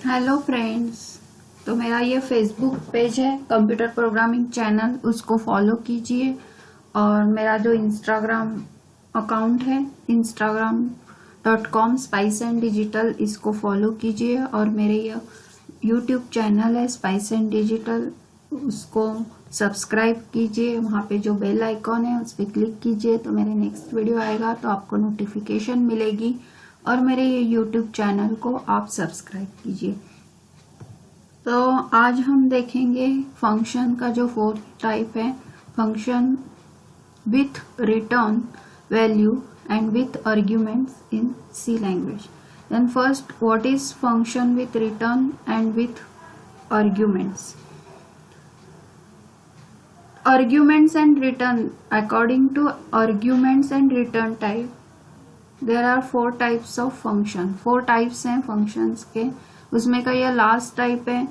Hello friends. तो मेरा ये फेसबुक पेज है कंप्यूटर प्रोग्रामिंग चैनल, उसको फॉलो कीजिए। और मेरा जो इंस्टाग्राम अकाउंट है instagram.com स्पाइस एंड डिजिटल, इसको फॉलो कीजिए। और मेरे ये यूट्यूब चैनल है स्पाइस एंड डिजिटल, उसको सब्सक्राइब कीजिए। वहाँ पे जो बेल आइकॉन है उस पर क्लिक कीजिए तो मेरे नेक्स्ट वीडियो आएगा तो आपको नोटिफिकेशन मिलेगी। और मेरे ये यूट्यूब चैनल को आप सब्सक्राइब कीजिए। तो आज हम देखेंगे फंक्शन का जो फोर्थ टाइप है, function with return value and with arguments in C language. Then first, what is function with return and with arguments? Arguments and return. According to arguments and return type, there are 4 types of function. 4 types हैं functions के, उसमें का यह last type है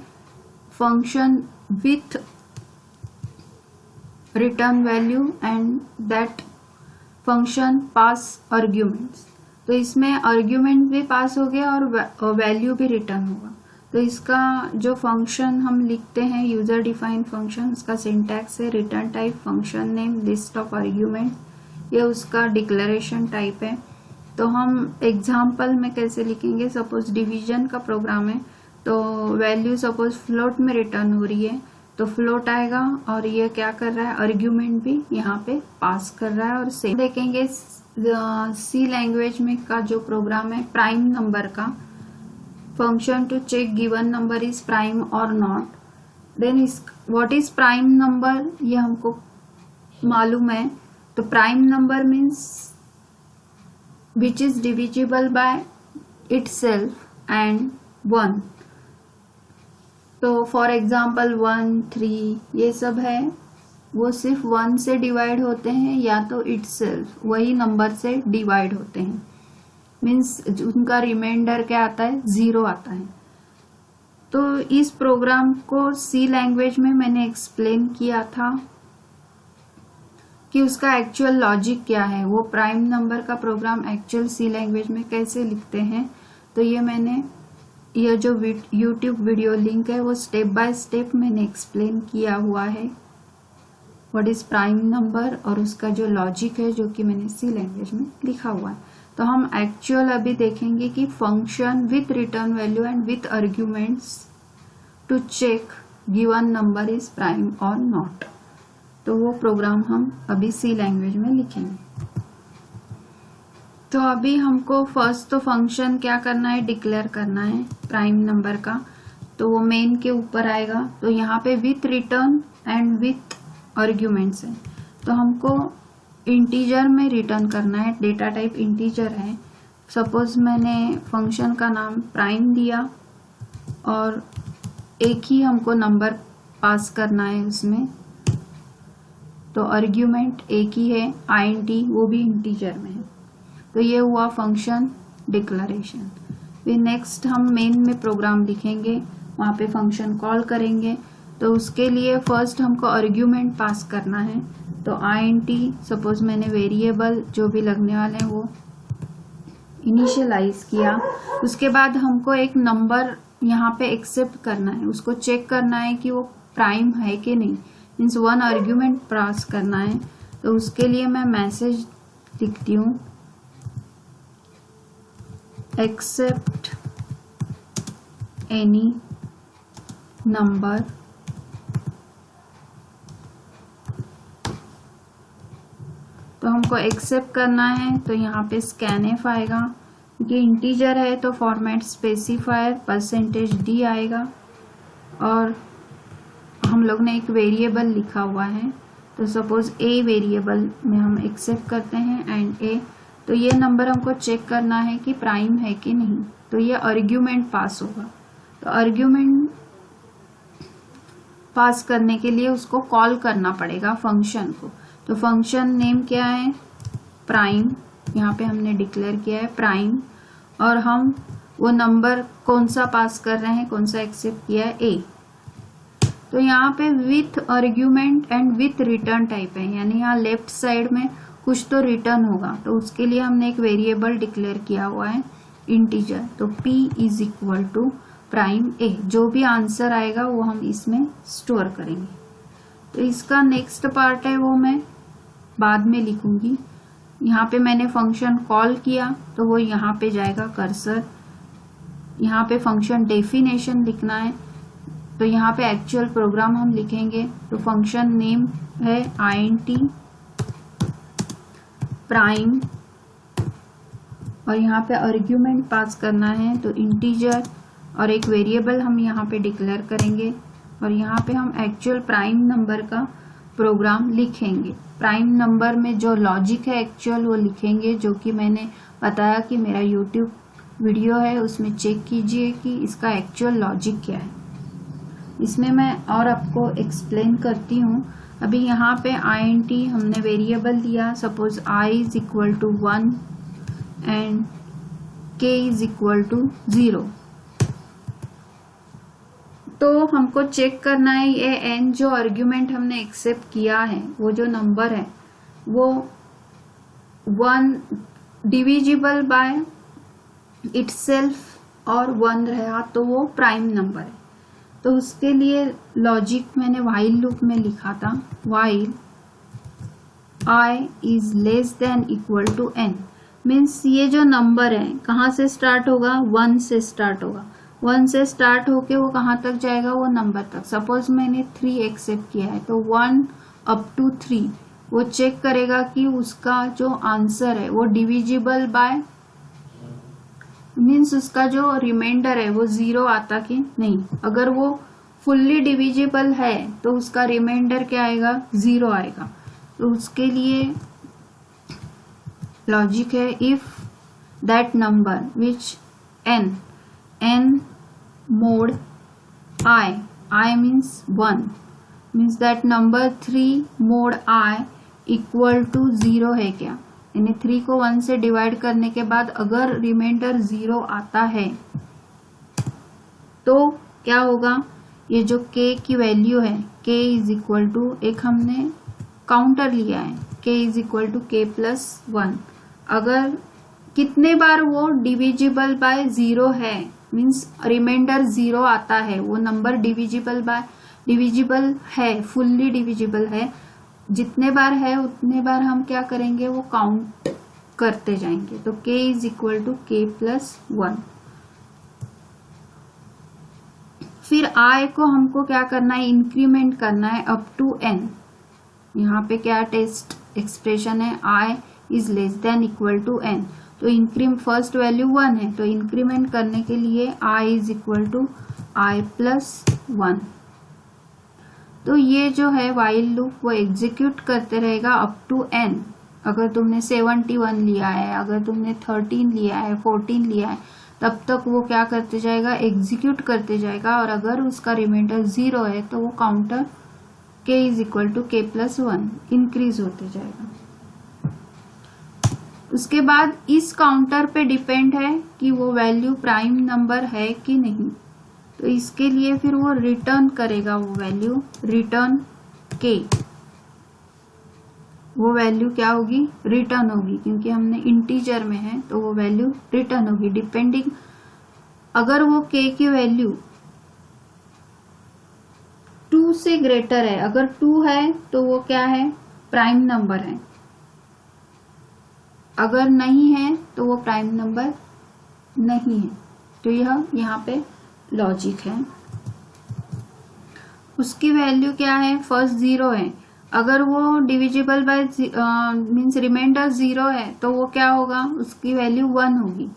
function with return value and that function pass arguments. तो इसमें argument भी पास हो गया और वैल्यू भी रिटर्न होगा। तो इसका जो फंक्शन हम लिखते हैं यूजर डिफाइंड फंक्शन, उसका सिंटैक्स है return type, function name, list of argument, ये उसका डिक्लेरेशन टाइप है। तो हम एग्जांपल में कैसे लिखेंगे, सपोज डिवीजन का प्रोग्राम है तो वैल्यू सपोज फ्लोट में रिटर्न हो रही है तो फ्लोट आएगा और ये क्या कर रहा है, आर्ग्यूमेंट भी यहाँ पे पास कर रहा है। और सेम देखेंगे सी लैंग्वेज में का जो प्रोग्राम है प्राइम नंबर का, function to check given number is prime or not. Then is what is prime number, ये हमको मालूम है। तो prime number means which is divisible by itself and 1. तो for example 1, 3 ये सब है, वो सिर्फ 1 से डिवाइड होते हैं या तो itself वही नंबर से डिवाइड होते हैं। मीन्स उनका रिमाइंडर क्या आता है, 0 आता है। तो इस प्रोग्राम को सी लैंग्वेज में मैंने एक्सप्लेन किया था कि उसका एक्चुअल लॉजिक क्या है, वो प्राइम नंबर का प्रोग्राम एक्चुअल सी लैंग्वेज में कैसे लिखते हैं। तो ये मैंने ये जो यूट्यूब वीडियो लिंक है वो स्टेप बाय स्टेप मैंने एक्सप्लेन किया हुआ है व्हाट इज प्राइम नंबर, और उसका जो लॉजिक है जो कि मैंने सी लैंग्वेज में लिखा हुआ है। तो हम एक्चुअल अभी देखेंगे कि function with return value and with arguments to check given number is prime और नॉट। तो वो प्रोग्राम हम अभी सी लैंग्वेज में लिखेंगे। तो अभी हमको फर्स्ट तो फंक्शन क्या करना है, डिक्लेयर करना है प्राइम नंबर का। तो वो मेन के ऊपर आएगा। तो यहाँ पे with return and with arguments है। तो हमको इंटीजर में रिटर्न करना है, डेटा टाइप इंटीजर है। सपोज मैंने फंक्शन का नाम प्राइम दिया और एक ही हमको नंबर पास करना है उसमें, तो आर्ग्यूमेंट एक ही है int, वो भी इंटीजर में है। तो ये हुआ फंक्शन डिक्लेरेशन। फिर नेक्स्ट हम मेन में प्रोग्राम लिखेंगे, वहाँ पे फंक्शन कॉल करेंगे। तो उसके लिए फर्स्ट हमको आर्ग्यूमेंट पास करना है। तो int सपोज मैंने वेरिएबल जो भी लगने वाले हैं वो इनिशियलाइज किया। उसके बाद हमको एक नंबर यहाँ पे एक्सेप्ट करना है, उसको चेक करना है कि वो प्राइम है कि नहीं, मीन्स 1 आर्ग्यूमेंट पास करना है। तो उसके लिए मैं मैसेज लिखती हूँ, एक्सेप्ट एनी नंबर तो हमको एक्सेप्ट करना है। तो यहाँ पे स्कैनएफ आएगा, क्योंकि इंटीजर है तो फॉर्मेट स्पेसिफायर %d आएगा। और हम लोग ने एक वेरिएबल लिखा हुआ है, तो सपोज a वेरिएबल में हम एक्सेप्ट करते हैं एंड a। तो ये नंबर हमको चेक करना है कि प्राइम है कि नहीं। तो ये आर्ग्यूमेंट पास होगा। तो आर्ग्यूमेंट पास करने के लिए उसको कॉल करना पड़ेगा फंक्शन को। तो फंक्शन नेम क्या है, प्राइम, यहाँ पे हमने डिक्लेयर किया है प्राइम। और हम वो नंबर कौन सा पास कर रहे हैं, कौन सा एक्सेप्ट किया है, a। तो यहाँ पे with argument and with return type है, यानी यहाँ लेफ्ट साइड में कुछ तो रिटर्न होगा। तो उसके लिए हमने एक वेरिएबल डिक्लेयर किया हुआ है इंटीजर। तो p is equal to prime a, जो भी आंसर आएगा वो हम इसमें स्टोर करेंगे। तो इसका नेक्स्ट पार्ट है वो मैं बाद में लिखूंगी। यहाँ पे मैंने फंक्शन कॉल किया तो वो यहाँ पे जाएगा कर्सर, यहाँ पे फंक्शन डेफिनेशन लिखना है तो यहाँ पे एक्चुअल प्रोग्राम हम लिखेंगे। तो फंक्शन नेम है int प्राइम और यहाँ पे आर्ग्यूमेंट पास करना है तो इंटीजर और एक वेरिएबल हम यहाँ पे डिक्लेयर करेंगे और यहाँ पे हम एक्चुअल प्राइम नंबर का प्रोग्राम लिखेंगे। प्राइम नंबर में जो लॉजिक है एक्चुअल वो लिखेंगे, जो कि मैंने बताया कि मेरा यूट्यूब वीडियो है उसमें चेक कीजिए कि इसका एक्चुअल लॉजिक क्या है। इसमें मैं और आपको एक्सप्लेन करती हूँ। अभी यहाँ पे int हमने वेरिएबल दिया, suppose I is equal to 1 and k is equal to 0। तो हमको चेक करना है ये n जो आर्ग्यूमेंट हमने एक्सेप्ट किया है, वो जो नंबर है वो 1 डिविजिबल बाय इटसेल्फ और 1 रहा तो वो प्राइम नंबर है। तो उसके लिए लॉजिक मैंने व्हाइल लूप में लिखा था, while I is less than equal to n, means ये जो नंबर है कहाँ से स्टार्ट होगा, 1 से स्टार्ट होगा। 1 से स्टार्ट होके वो कहाँ तक जाएगा, वो नंबर तक। सपोज मैंने 3 एक्सेप्ट किया है तो 1 अप टू 3 वो चेक करेगा कि उसका जो आंसर है वो डिविजिबल बाय, मीन्स उसका जो रिमाइंडर है वो 0 आता कि नहीं। अगर वो फुल्ली डिविजिबल है तो उसका रिमाइंडर क्या आएगा, 0 आएगा। तो उसके लिए लॉजिक है if that number which n mod I means 1 means that number 3 mod I equal to 0 है क्या, यानी 3 को 1 से डिवाइड करने के बाद अगर रिमाइंडर 0 आता है तो क्या होगा, ये जो k की वैल्यू है k इज इक्वल टू, एक हमने काउंटर लिया है k is equal to k plus 1। अगर कितने बार वो डिविजिबल बाय 0 है, मीन्स रिमाइंडर 0 आता है, वो नंबर डिविजिबल है, फुल्ली डिविजिबल है, जितने बार है उतने बार हम क्या करेंगे, वो काउंट करते जाएंगे। तो k is equal to k plus 1। फिर I को हमको क्या करना है, इंक्रीमेंट करना है अप टू n। यहाँ पे क्या टेस्ट एक्सप्रेशन है, I is less than equal to n। तो इंक्रीमेंट फर्स्ट वैल्यू 1 है तो इंक्रीमेंट करने के लिए I is equal to I plus 1। तो ये जो है व्हाइल लूप वो एग्जीक्यूट करते रहेगा अप टू n। अगर तुमने 71 लिया है, अगर तुमने 13 लिया है, 14 लिया है, तब तक वो क्या करते जाएगा, एग्जीक्यूट करते जाएगा। और अगर उसका रिमाइंडर 0 है तो वो counter k is equal to k plus 1 increase होते जाएगा। उसके बाद इस काउंटर पे डिपेंड है कि वो वैल्यू प्राइम नंबर है कि नहीं। तो इसके लिए फिर वो रिटर्न करेगा वो वैल्यू, रिटर्न k। वो वैल्यू क्या होगी, रिटर्न होगी, क्योंकि हमने इंटीजर में है तो वो वैल्यू रिटर्न होगी डिपेंडिंग। अगर वो k की वैल्यू 2 से ग्रेटर है, अगर 2 है तो वो क्या है, प्राइम नंबर है। अगर नहीं है तो वो प्राइम नंबर नहीं है। तो यह यहाँ पे लॉजिक है। उसकी वैल्यू क्या है, फर्स्ट 0 है, अगर वो डिविजिबल बाय मीन्स रिमाइंडर 0 है तो वो क्या होगा, उसकी वैल्यू 1 होगी,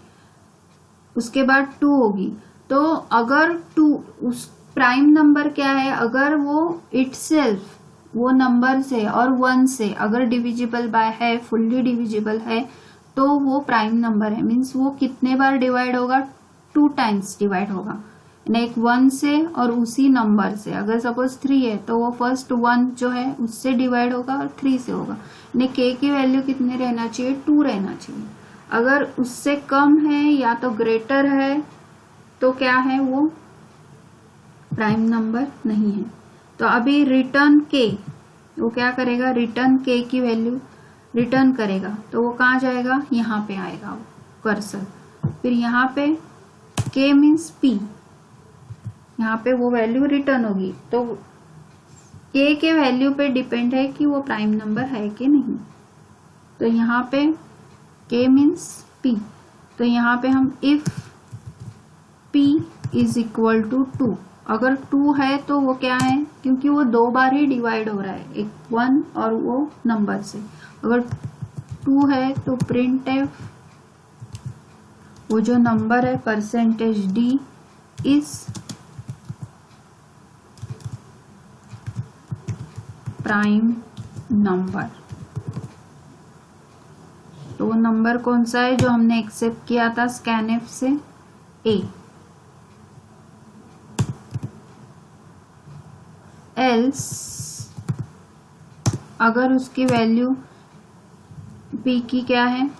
उसके बाद 2 होगी। तो अगर 2 उस प्राइम नंबर क्या है, अगर वो इटसेल्फ वो नंबर से और 1 से अगर डिविजिबल बाय है, फुल्ली डिविजिबल है, तो वो प्राइम नंबर है। मीन्स वो कितने बार डिवाइड होगा, 2 टाइम्स डिवाइड होगा, एक 1 से और उसी नंबर से। अगर सपोज 3 है तो वो फर्स्ट 1 जो है उससे डिवाइड होगा और 3 से होगा। k की वैल्यू कितने रहना चाहिए, 2 रहना चाहिए। अगर उससे कम है या तो ग्रेटर है तो क्या है, वो प्राइम नंबर नहीं है। तो अभी रिटर्न k, वो क्या करेगा, रिटर्न k की वैल्यू रिटर्न करेगा तो वो कहाँ जाएगा, यहाँ पे आएगा वो कर्सर। फिर यहाँ पे k मीन्स p, यहाँ पे वो वैल्यू रिटर्न होगी। तो k के वैल्यू पे डिपेंड है कि वो प्राइम नंबर है कि नहीं। तो यहाँ पे k मीन्स p, तो यहाँ पे हम if p is equal to 2, अगर 2 है तो वो क्या है, क्योंकि वो 2 बार ही डिवाइड हो रहा है, एक 1 और वो नंबर से, अगर 2 है तो प्रिंट एफ वो जो नंबर है percentage d is prime number. तो वो नंबर कौन सा है जो हमने एक्सेप्ट किया था स्कैनएफ से, a। एल्स अगर उसकी वैल्यू p की क्या है,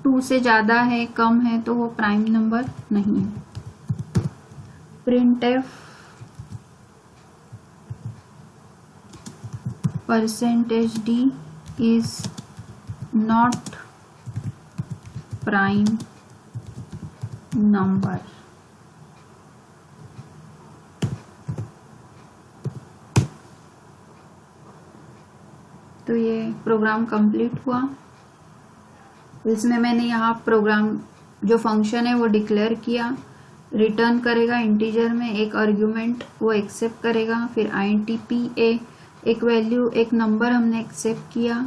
2 से ज्यादा है कम है, तो वो प्राइम नंबर नहीं है। Print F percentage d is not prime number. तो ये प्रोग्राम कंप्लीट हुआ। इसमें मैंने यहाँ प्रोग्राम जो फंक्शन है वो डिक्लेयर किया, रिटर्न करेगा इंटीजर में एक आर्ग्यूमेंट, वो एक्सेप्ट करेगा, फिर INTPA एक वैल्यू एक नंबर हमने एक्सेप्ट किया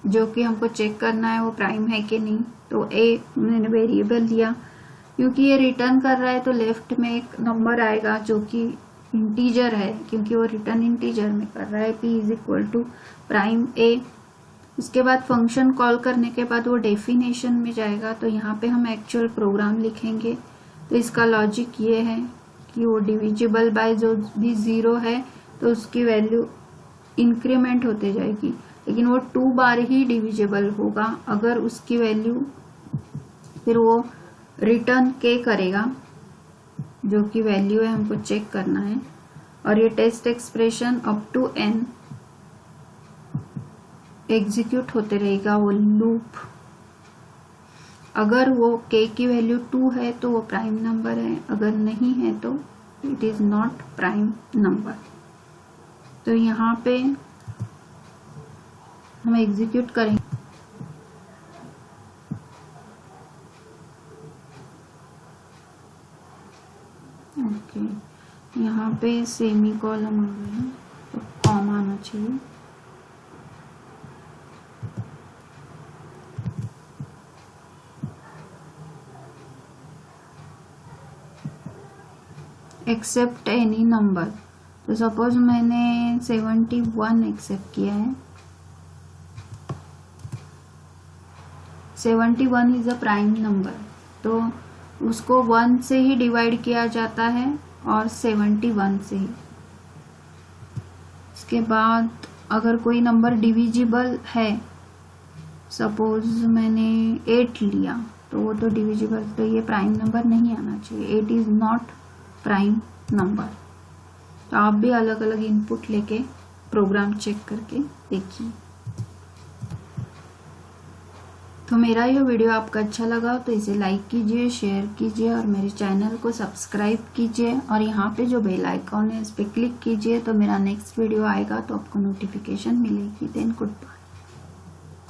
जो कि हमको चेक करना है वो प्राइम है कि नहीं, तो a मैंने वेरिएबल लिया, क्योंकि ये रिटर्न कर रहा है तो लेफ्ट में एक नंबर आएगा जो कि इंटीजर है, क्योंकि वो रिटर्न इंटीजर में कर रहा है, p is equal to prime a। उसके बाद फंक्शन कॉल करने के बाद वो डेफिनेशन में जाएगा, तो यहाँ पे हम एक्चुअल प्रोग्राम लिखेंगे। तो इसका लॉजिक ये है कि वो डिविजिबल बाय जो भी 0 है तो उसकी वैल्यू इंक्रीमेंट होते जाएगी, लेकिन वो 2 बार ही डिविजिबल होगा अगर उसकी वैल्यू, फिर वो रिटर्न k करेगा जो कि वैल्यू है हमको चेक करना है, और ये test expression up to n execute होते रहेगा वो लूप। अगर वो k की वैल्यू 2 है तो वो प्राइम नंबर है, अगर नहीं है तो it is not prime number. तो यहाँ पे हम एग्जीक्यूट करेंगे। ओके, यहाँ पे सेमी कॉलम आ गया है तो कॉमा आना चाहिए। एक्सेप्ट एनी नंबर, तो सपोज मैंने 71 एक्सेप्ट किया है, 71 इज अ प्राइम नंबर, तो उसको 1 से ही डिवाइड किया जाता है और 71 से ही। इसके बाद अगर कोई नंबर डिविजिबल है, सपोज मैंने 8 लिया तो वो तो डिविजिबल, तो ये प्राइम नंबर नहीं आना चाहिए, 8 इज नॉट प्राइम नंबर। तो आप भी अलग अलग इनपुट लेके प्रोग्राम चेक करके देखिए। तो मेरा ये वीडियो आपको अच्छा लगा तो इसे लाइक कीजिए, शेयर कीजिए और मेरे चैनल को सब्सक्राइब कीजिए, और यहाँ पे जो बेल आइकॉन है इस पर क्लिक कीजिए तो मेरा नेक्स्ट वीडियो आएगा तो आपको नोटिफिकेशन मिलेगी। Then good bye.